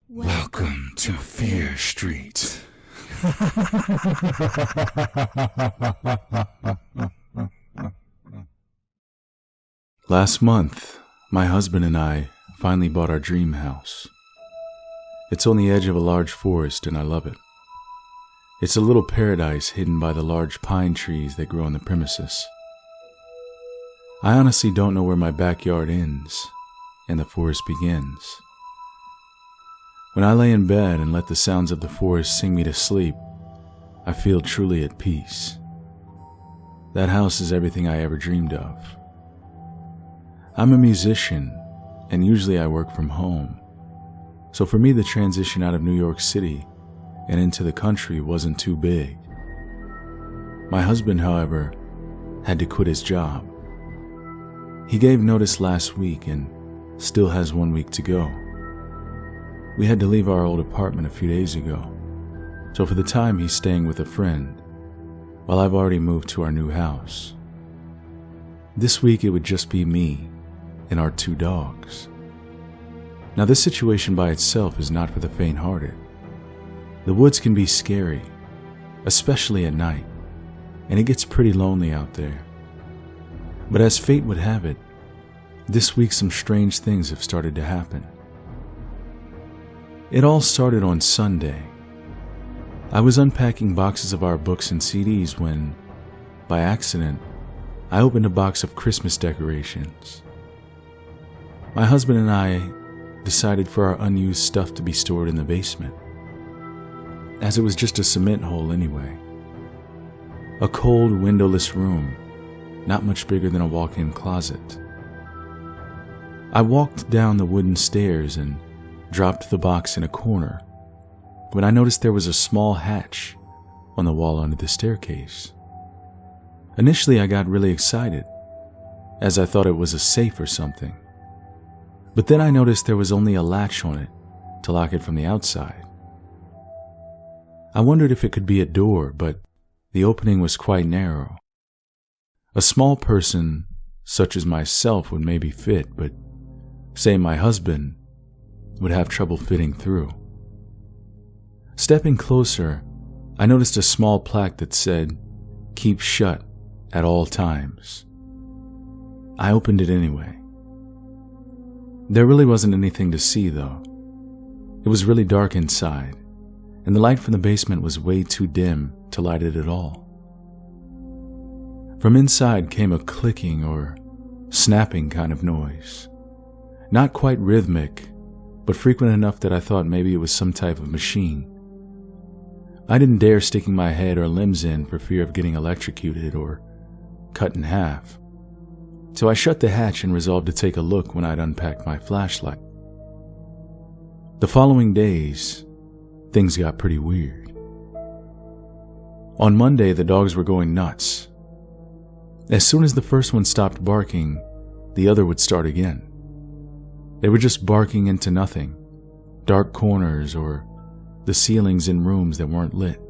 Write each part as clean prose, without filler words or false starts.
Welcome to Fear Street. Last month, my husband and I finally bought our dream house. It's on the edge of a large forest and I love it. It's a little paradise hidden by the large pine trees that grow on the premises. I honestly don't know where my backyard ends and the forest begins. When I lay in bed and let the sounds of the forest sing me to sleep, I feel truly at peace. That house is everything I ever dreamed of. I'm a musician, and usually I work from home. So for me, the transition out of New York City and into the country wasn't too big. My husband, however, had to quit his job. He gave notice last week and still has 1 week to go. We had to leave our old apartment a few days ago, so for the time he's staying with a friend, while I've already moved to our new house. This week it would just be me and our 2 dogs. Now this situation by itself is not for the faint-hearted. The woods can be scary, especially at night, and it gets pretty lonely out there. But as fate would have it, this week some strange things have started to happen. It all started on Sunday. I was unpacking boxes of our books and CDs when, by accident, I opened a box of Christmas decorations. My husband and I decided for our unused stuff to be stored in the basement, as it was just a cement hole anyway. A cold, windowless room, not much bigger than a walk-in closet. I walked down the wooden stairs and dropped the box in a corner when I noticed there was a small hatch on the wall under the staircase. Initially, I got really excited, as I thought it was a safe or something. But then I noticed there was only a latch on it to lock it from the outside. I wondered if it could be a door, but the opening was quite narrow. A small person, such as myself, would maybe fit, but say my husband would have trouble fitting through. Stepping closer, I noticed a small plaque that said, "Keep shut at all times." I opened it anyway. There really wasn't anything to see though. It was really dark inside, and the light from the basement was way too dim to light it at all. From inside came a clicking or snapping kind of noise. Not quite rhythmic, but frequent enough that I thought maybe it was some type of machine. I didn't dare sticking my head or limbs in for fear of getting electrocuted or cut in half. So I shut the hatch and resolved to take a look when I'd unpacked my flashlight. The following days, things got pretty weird. On Monday, the dogs were going nuts. As soon as the first one stopped barking, the other would start again. They were just barking into nothing, dark corners or the ceilings in rooms that weren't lit.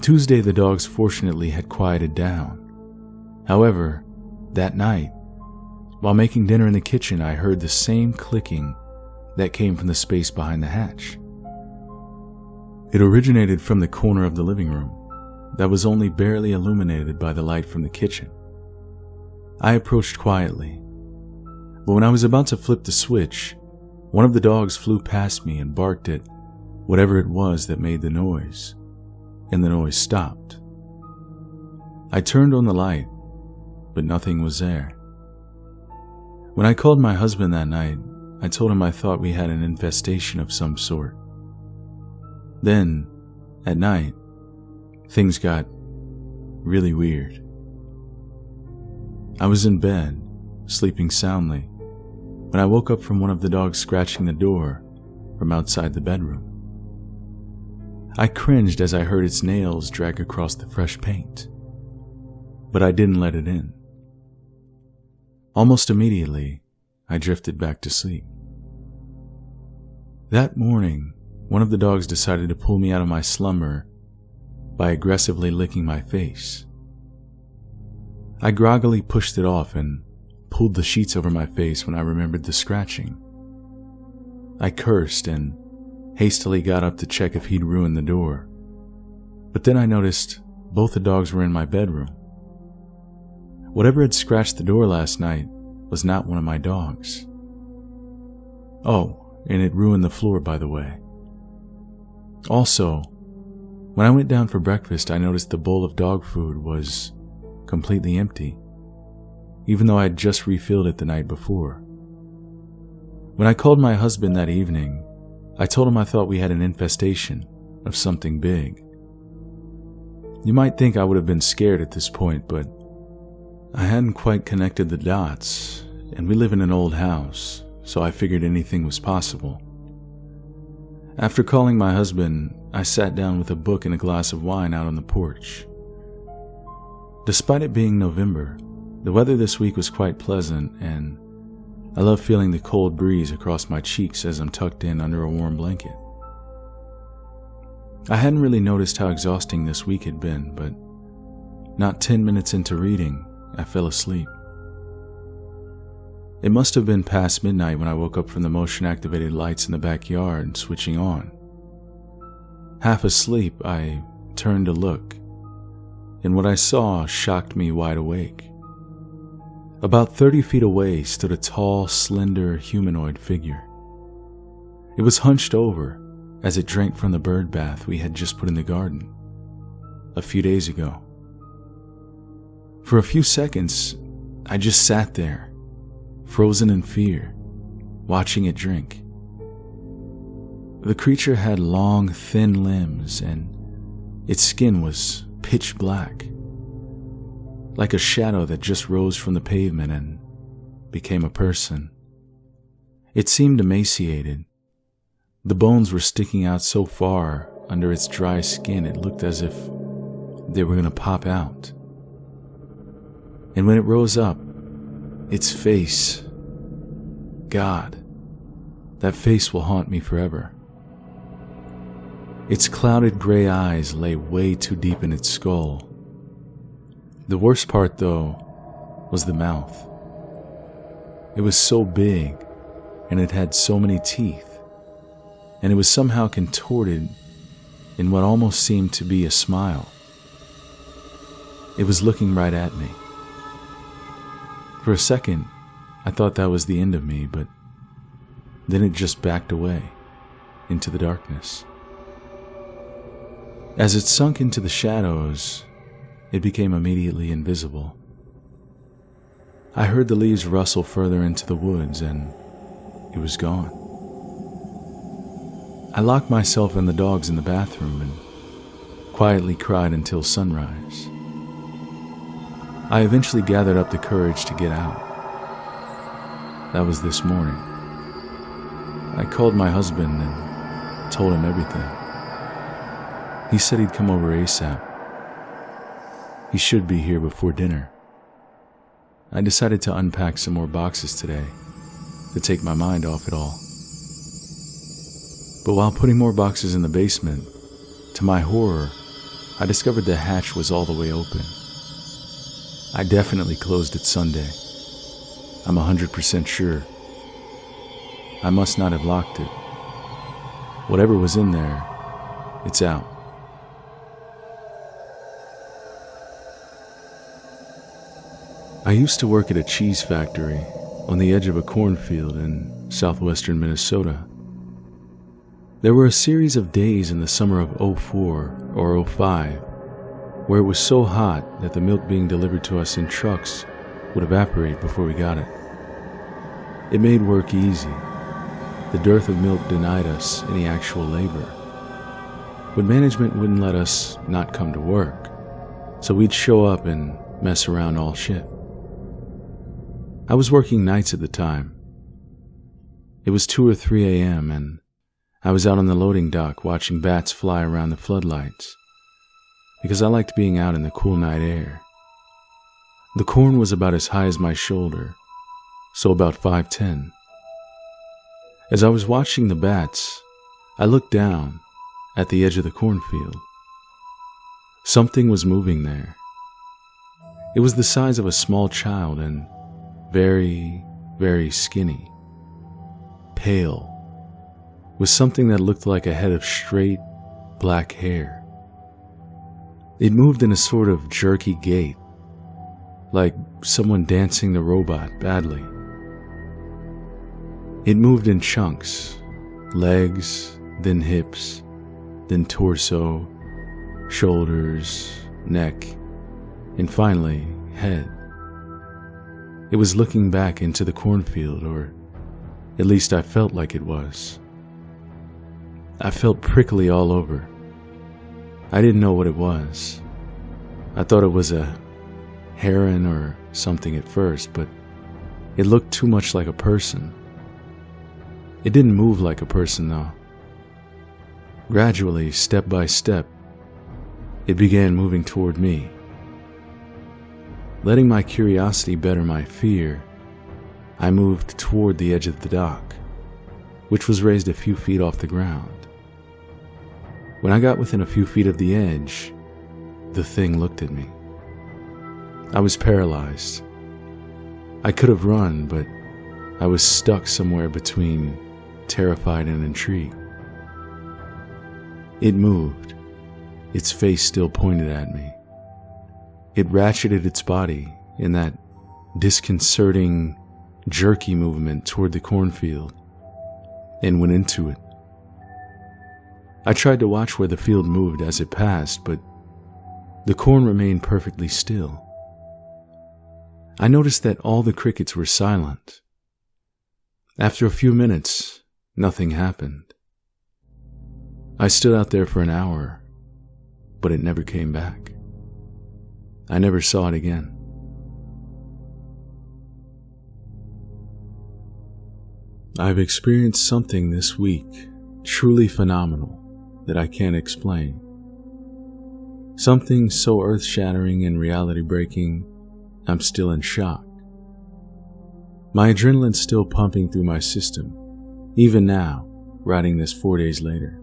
Tuesday, the dogs fortunately had quieted down. However, that night, while making dinner in the kitchen, I heard the same clicking that came from the space behind the hatch. It originated from the corner of the living room that was only barely illuminated by the light from the kitchen. I approached quietly, but when I was about to flip the switch, one of the dogs flew past me and barked at whatever it was that made the noise, and the noise stopped. I turned on the light, but nothing was there. When I called my husband that night, I told him I thought we had an infestation of some sort. Then, at night, things got really weird. I was in bed, sleeping soundly, when I woke up from one of the dogs scratching the door from outside the bedroom. I cringed as I heard its nails drag across the fresh paint, but I didn't let it in. Almost immediately, I drifted back to sleep. That morning, one of the dogs decided to pull me out of my slumber by aggressively licking my face. I groggily pushed it off and pulled the sheets over my face when I remembered the scratching. I cursed and hastily got up to check if he'd ruined the door. But then I noticed both the dogs were in my bedroom. Whatever had scratched the door last night was not one of my dogs. Oh, and it ruined the floor, by the way. Also, when I went down for breakfast, I noticed the bowl of dog food was completely empty, even though I had just refilled it the night before. When I called my husband that evening, I told him I thought we had an infestation of something big. You might think I would have been scared at this point, but I hadn't quite connected the dots, and we live in an old house, so I figured anything was possible. After calling my husband, I sat down with a book and a glass of wine out on the porch. Despite it being November, the weather this week was quite pleasant, and I love feeling the cold breeze across my cheeks as I'm tucked in under a warm blanket. I hadn't really noticed how exhausting this week had been, but not 10 minutes into reading, I fell asleep. It must have been past midnight when I woke up from the motion-activated lights in the backyard switching on. Half asleep, I turned to look, and what I saw shocked me wide awake. About 30 feet away stood a tall, slender, humanoid figure. It was hunched over as it drank from the bird bath we had just put in the garden a few days ago. For a few seconds, I just sat there, frozen in fear, watching it drink. The creature had long, thin limbs, and its skin was pitch black, like a shadow that just rose from the pavement and became a person. It seemed emaciated. The bones were sticking out so far under its dry skin it looked as if they were going to pop out. And when it rose up, its face, God, that face will haunt me forever. Its clouded gray eyes lay way too deep in its skull. The worst part, though, was the mouth. It was so big, and it had so many teeth, and it was somehow contorted in what almost seemed to be a smile. It was looking right at me. For a second, I thought that was the end of me, but then it just backed away into the darkness. As it sunk into the shadows, it became immediately invisible. I heard the leaves rustle further into the woods, and it was gone. I locked myself and the dogs in the bathroom and quietly cried until sunrise. I eventually gathered up the courage to get out. That was this morning. I called my husband and told him everything. He said he'd come over ASAP. He should be here before dinner. I decided to unpack some more boxes today to take my mind off it all. But while putting more boxes in the basement, to my horror, I discovered the hatch was all the way open. I definitely closed it Sunday. I'm 100% sure. I must not have locked it. Whatever was in there, it's out. I used to work at a cheese factory on the edge of a cornfield in southwestern Minnesota. There were a series of days in the summer of '04 or '05 where it was so hot that the milk being delivered to us in trucks would evaporate before we got it. It made work easy. The dearth of milk denied us any actual labor. But management wouldn't let us not come to work, so we'd show up and mess around all shift. I was working nights at the time. It was 2 or 3 a.m. and I was out on the loading dock watching bats fly around the floodlights because I liked being out in the cool night air. The corn was about as high as my shoulder, so about 5'10". As I was watching the bats, I looked down at the edge of the cornfield. Something was moving there. It was the size of a small child and very, very skinny, pale, was something that looked like a head of straight, black hair. It moved in a sort of jerky gait, like someone dancing the robot badly. It moved in chunks, legs, then hips, then torso, shoulders, neck, and finally, head. It was looking back into the cornfield, or at least I felt like it was. I felt prickly all over. I didn't know what it was. I thought it was a heron or something at first, but it looked too much like a person. It didn't move like a person, though. Gradually, step by step, it began moving toward me. Letting my curiosity better my fear, I moved toward the edge of the dock, which was raised a few feet off the ground. When I got within a few feet of the edge, the thing looked at me. I was paralyzed. I could have run, but I was stuck somewhere between terrified and intrigued. It moved, its face still pointed at me. It ratcheted its body in that disconcerting, jerky movement toward the cornfield and went into it. I tried to watch where the field moved as it passed, but the corn remained perfectly still. I noticed that all the crickets were silent. After a few minutes, nothing happened. I stood out there for an hour, but it never came back. I never saw it again. I've experienced something this week truly phenomenal that I can't explain. Something so earth-shattering and reality-breaking, I'm still in shock. My adrenaline's still pumping through my system, even now, writing this 4 days later.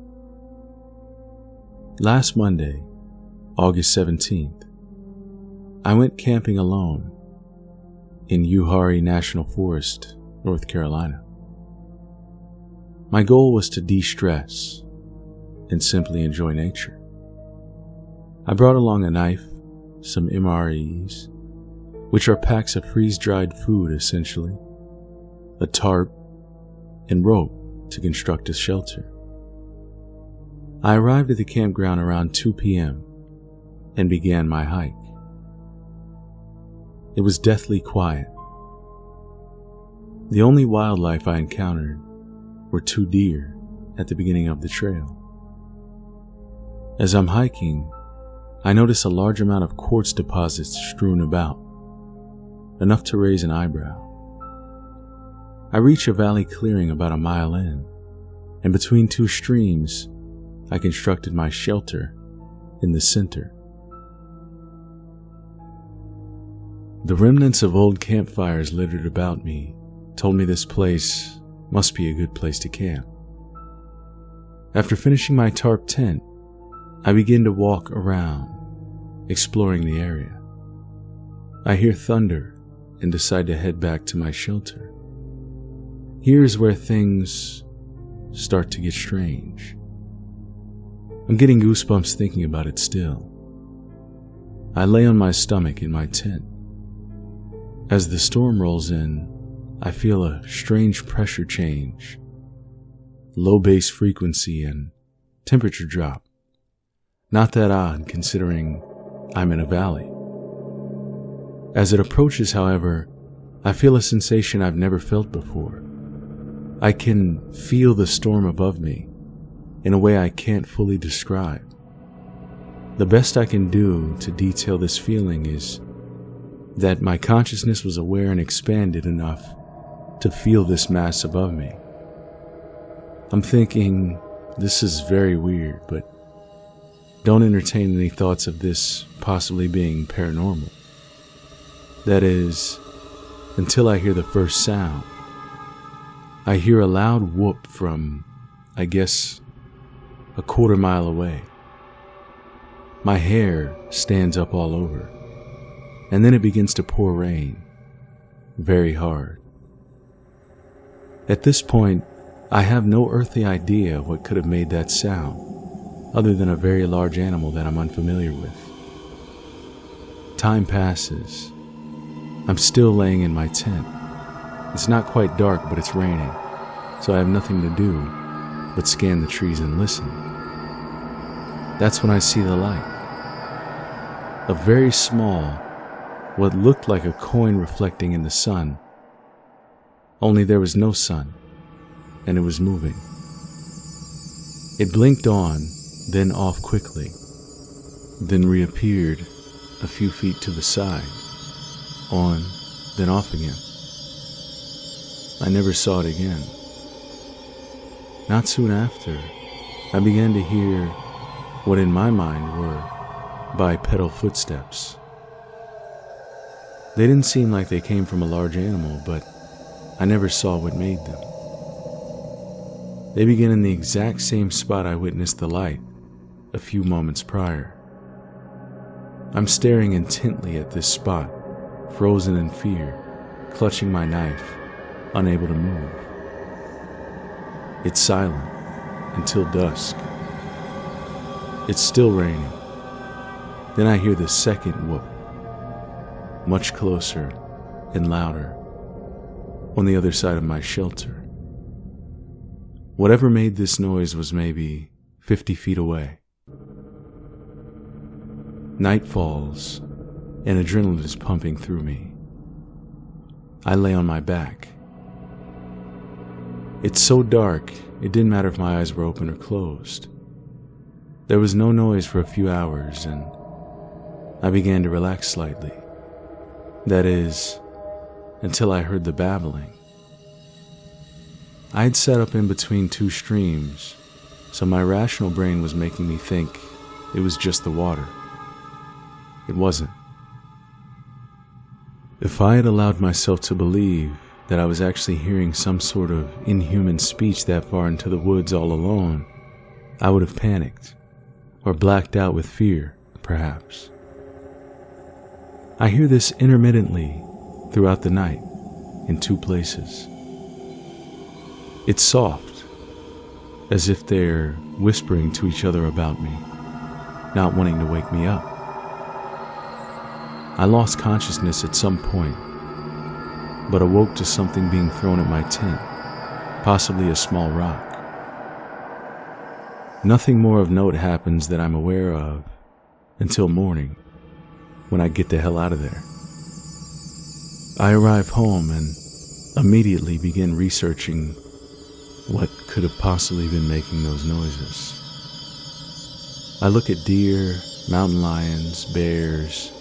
Last Monday, August 17th, I went camping alone in Uwharrie National Forest, North Carolina. My goal was to de-stress and simply enjoy nature. I brought along a knife, some MREs, which are packs of freeze-dried food essentially, a tarp, and rope to construct a shelter. I arrived at the campground around 2 p.m. and began my hike. It was deathly quiet. The only wildlife I encountered were 2 deer at the beginning of the trail. As I'm hiking, I notice a large amount of quartz deposits strewn about, enough to raise an eyebrow. I reach a valley clearing about a mile in, and between 2 streams, I constructed my shelter in the center. The remnants of old campfires littered about me told me this place must be a good place to camp. After finishing my tarp tent, I begin to walk around, exploring the area. I hear thunder and decide to head back to my shelter. Here's where things start to get strange. I'm getting goosebumps thinking about it still. I lay on my stomach in my tent. As the storm rolls in, I feel a strange pressure change, low bass frequency, and temperature drop. Not that odd considering I'm in a valley. As it approaches, however, I feel a sensation I've never felt before. I can feel the storm above me in a way I can't fully describe. The best I can do to detail this feeling is that my consciousness was aware and expanded enough to feel this mass above me. I'm thinking, this is very weird, but don't entertain any thoughts of this possibly being paranormal. That is, until I hear the first sound. I hear a loud whoop from, I guess, a quarter mile away. My hair stands up all over, and then it begins to pour rain, very hard. At this point, I have no earthly idea what could have made that sound, other than a very large animal that I'm unfamiliar with. Time passes. I'm still laying in my tent. It's not quite dark, but it's raining, so I have nothing to do but scan the trees and listen. That's when I see the light. A very small, what looked like a coin reflecting in the sun. Only there was no sun, and it was moving. It blinked on, then off quickly, then reappeared a few feet to the side, on, then off again. I never saw it again. Not soon after, I began to hear what in my mind were bipedal footsteps. They didn't seem like they came from a large animal, but I never saw what made them. They began in the exact same spot I witnessed the light a few moments prior. I'm staring intently at this spot, frozen in fear, clutching my knife, unable to move. It's silent until dusk. It's still raining. Then I hear the second whoop, much closer and louder, on the other side of my shelter. Whatever made this noise was maybe 50 feet away. Night falls, and adrenaline is pumping through me. I lay on my back. It's so dark, it didn't matter if my eyes were open or closed. There was no noise for a few hours, and I began to relax slightly. That is, until I heard the babbling. I had sat up in between two streams, so my rational brain was making me think it was just the water. It wasn't. If I had allowed myself to believe that I was actually hearing some sort of inhuman speech that far into the woods all alone, I would have panicked, or blacked out with fear, perhaps. I hear this intermittently throughout the night in two places. It's soft, as if they're whispering to each other about me, not wanting to wake me up. I lost consciousness at some point, but awoke to something being thrown at my tent, possibly a small rock. Nothing more of note happens that I'm aware of until morning, when I get the hell out of there. I arrive home and immediately begin researching what could have possibly been making those noises. I look at deer, mountain lions, bears,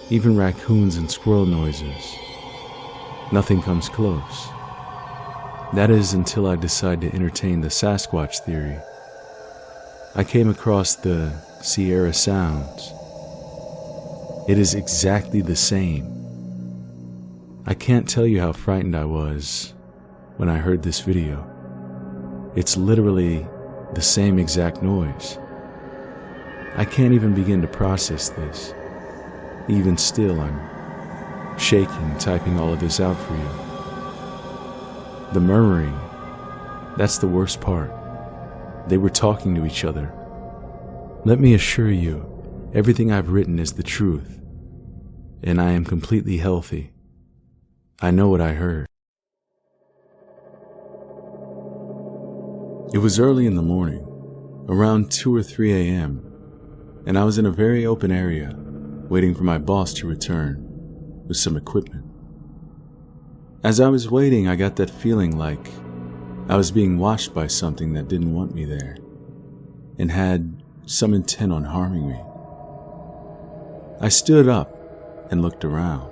even raccoons and squirrel noises. Nothing comes close. That is until I decide to entertain the Sasquatch theory. I came across the Sierra Sounds. It is exactly the same. I can't tell you how frightened I was when I heard this video. It's literally the same exact noise. I can't even begin to process this. Even still, I'm shaking, typing all of this out for you. The murmuring, that's the worst part. They were talking to each other. Let me assure you, everything I've written is the truth, and I am completely healthy. I know what I heard. It was early in the morning, around 2 or 3 a.m., and I was in a very open area, waiting for my boss to return with some equipment. As I was waiting, I got that feeling like I was being watched by something that didn't want me there and had some intent on harming me. I stood up and looked around.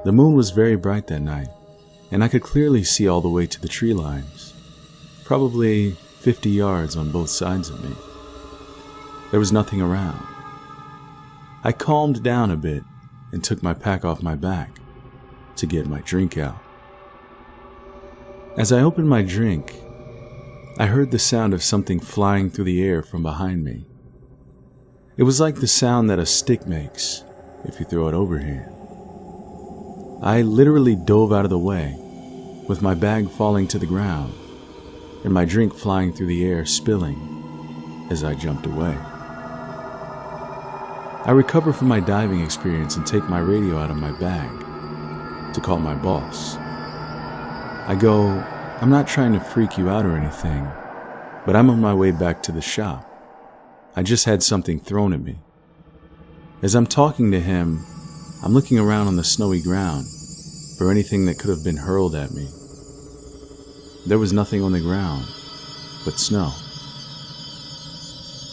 The moon was very bright that night, and I could clearly see all the way to the tree lines, probably 50 yards on both sides of me. There was nothing around. I calmed down a bit and took my pack off my back to get my drink out. As I opened my drink, I heard the sound of something flying through the air from behind me. It was like the sound that a stick makes if you throw it overhand. I literally dove out of the way, with my bag falling to the ground and my drink flying through the air, spilling as I jumped away. I recover from my diving experience and take my radio out of my bag to call my boss. I go, "I'm not trying to freak you out or anything, but I'm on my way back to the shop. I just had something thrown at me." As I'm talking to him, I'm looking around on the snowy ground for anything that could have been hurled at me. There was nothing on the ground but snow.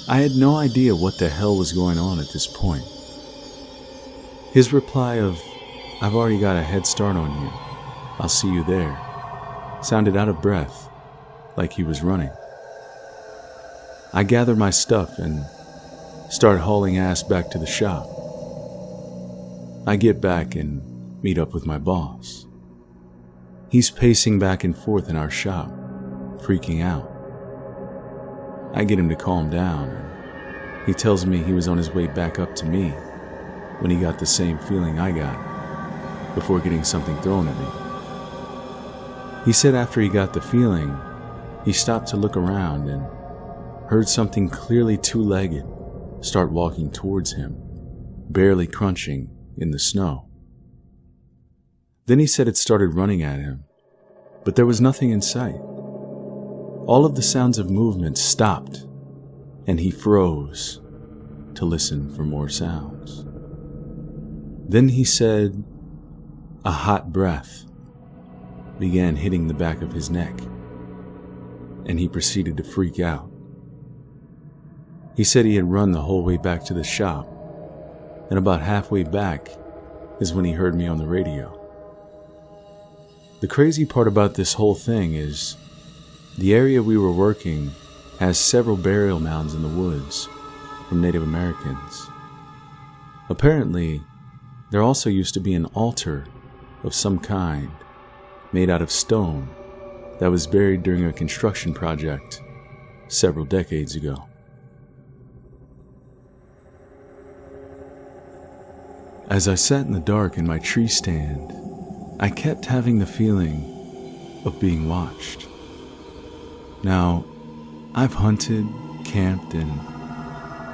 I had no idea what the hell was going on at this point. His reply of, "I've already got a head start on you. I'll see you there," sounded out of breath, like he was running. I gather my stuff and start hauling ass back to the shop. I get back and meet up with my boss. He's pacing back and forth in our shop, freaking out. I get him to calm down, and he tells me he was on his way back up to me when he got the same feeling I got before getting something thrown at me. He said after he got the feeling, he stopped to look around and heard something clearly two-legged start walking towards him, barely crunching in the snow. Then he said it started running at him, but there was nothing in sight. All of the sounds of movement stopped, and he froze to listen for more sounds. Then he said a hot breath began hitting the back of his neck, and he proceeded to freak out. He said he had run the whole way back to the shop, and about halfway back is when he heard me on the radio. The crazy part about this whole thing is the area we were working has several burial mounds in the woods from Native Americans. Apparently, there also used to be an altar of some kind made out of stone that was buried during a construction project several decades ago. As I sat in the dark in my tree stand, I kept having the feeling of being watched. Now, I've hunted, camped, and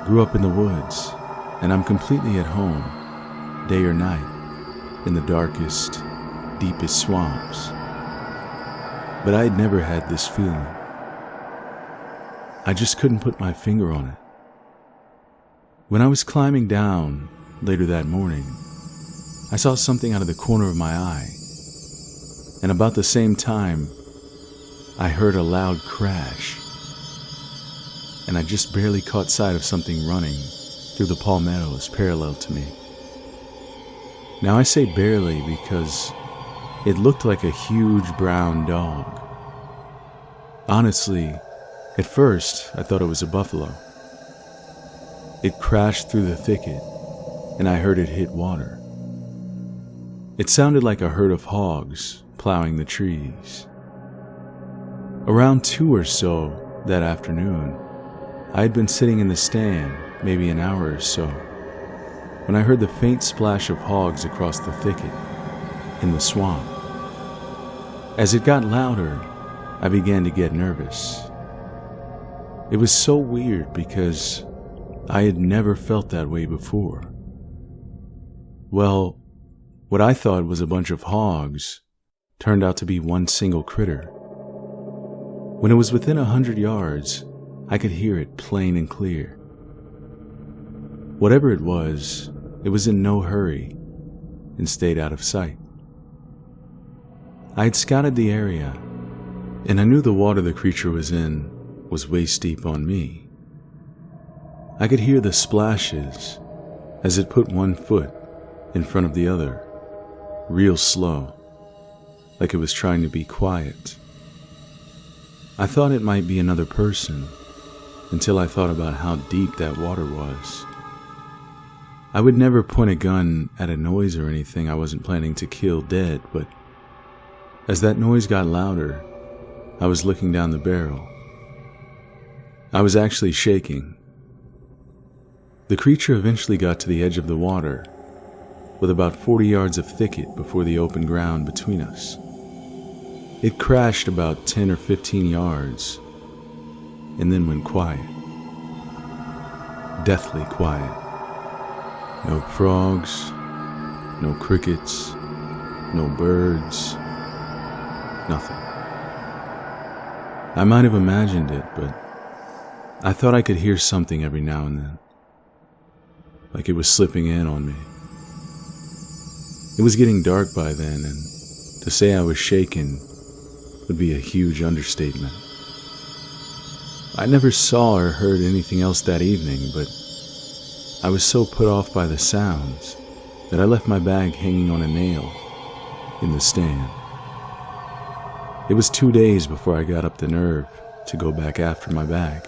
grew up in the woods, and I'm completely at home, day or night, in the darkest, deepest swamps. But I'd never had this feeling. I just couldn't put my finger on it. When I was climbing down later that morning, I saw something out of the corner of my eye, and about the same time, I heard a loud crash, and I just barely caught sight of something running through the palmettos parallel to me. Now I say barely because it looked like a huge brown dog. Honestly, at first I thought it was a buffalo. It crashed through the thicket, and I heard it hit water. It sounded like a herd of hogs plowing the trees. Around 2 or so that afternoon, I had been sitting in the stand maybe an hour or so when I heard the faint splash of hogs across the thicket in the swamp. As it got louder, I began to get nervous. It was so weird because I had never felt that way before. Well, what I thought was a bunch of hogs turned out to be one single critter. When it was within 100 yards, I could hear it plain and clear. Whatever it was in no hurry and stayed out of sight. I had scouted the area, and I knew the water the creature was in was waist deep on me. I could hear the splashes as it put one foot in front of the other, real slow, like it was trying to be quiet. I thought it might be another person until I thought about how deep that water was. I would never point a gun at a noise or anything I wasn't planning to kill dead, but as that noise got louder, I was looking down the barrel. I was actually shaking. The creature eventually got to the edge of the water, with about 40 yards of thicket before the open ground between us. It crashed about 10 or 15 yards and then went quiet. Deathly quiet. No frogs, no crickets, no birds, nothing. I might have imagined it, but I thought I could hear something every now and then, like it was slipping in on me. It was getting dark by then, and to say I was shaken would be a huge understatement. I never saw or heard anything else that evening, but I was so put off by the sounds that I left my bag hanging on a nail in the stand. It was 2 days before I got up the nerve to go back after my bag.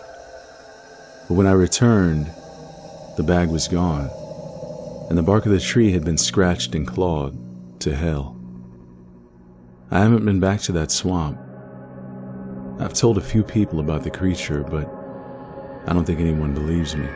But when I returned, the bag was gone, and the bark of the tree had been scratched and clawed to hell. I haven't been back to that swamp. I've told a few people about the creature, but I don't think anyone believes me.